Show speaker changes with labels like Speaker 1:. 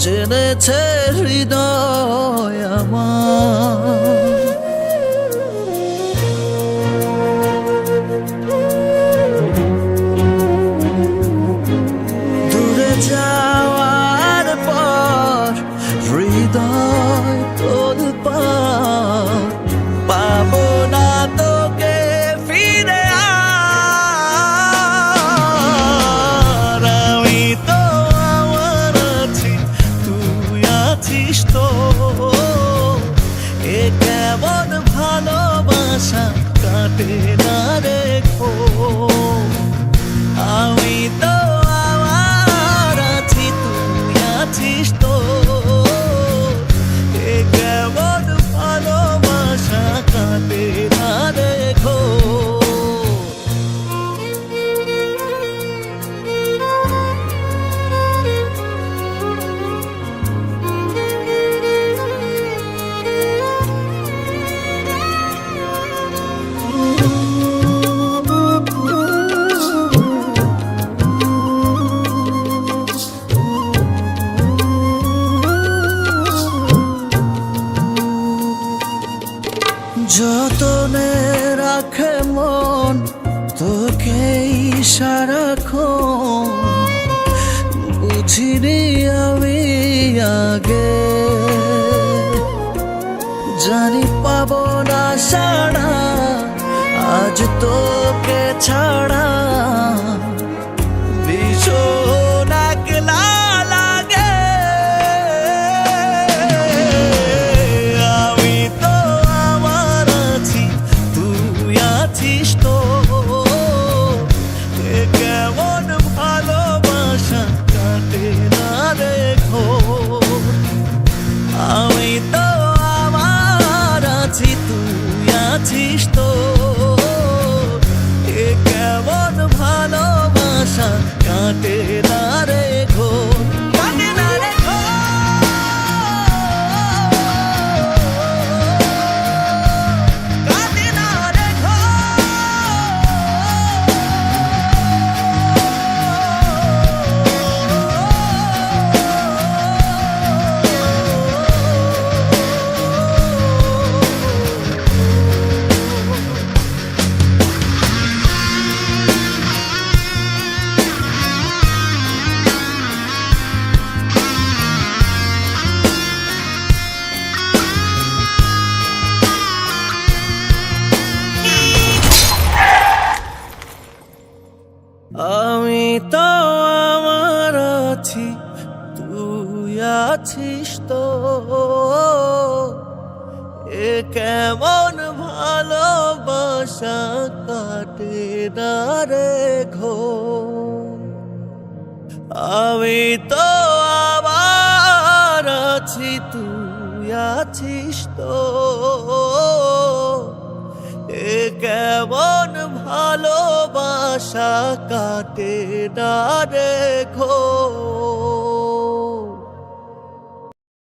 Speaker 1: জেনেছে হৃদয় আমার। দূরে যাওয়ার পর হৃদয় তোলপাড়, পাবো না তোকে ফিরে আর। আমি তো আমার আছি, তুই আছিস তো, এ কেমন ভালোবাসা কাটে না রেখো। আমি তো আমার আছি, তুই আছিস তো, এ কেমন ভালোবাসা কাটে না রেখো। যতনে রাখে মন তোকেই সারাক্ষণ, বুঝিনি আমি আগে, জানি পাবো না সাড়া আজ তোকে ছাড়া। ভীষণ একলা লাগে, আমি তো আমার আছি, তুই আছিস তো, এ কেমন ভালোবাসা কাটে না রেখো। আমি তো আমার আছি, তুই আছিস তো, এ কেমন ভালোবাসা কাটে না রেখো, কাটে না রেখো। কাটে না রেখো। আমি তো আমার আছি, তুই আছিস তো, এ কেমন ভালোবাসা কাটে না রেখো। আমি তো আমার আছি, তুই আছিস তো, এ কেমন ভালোবাসা কাটে না রেখো।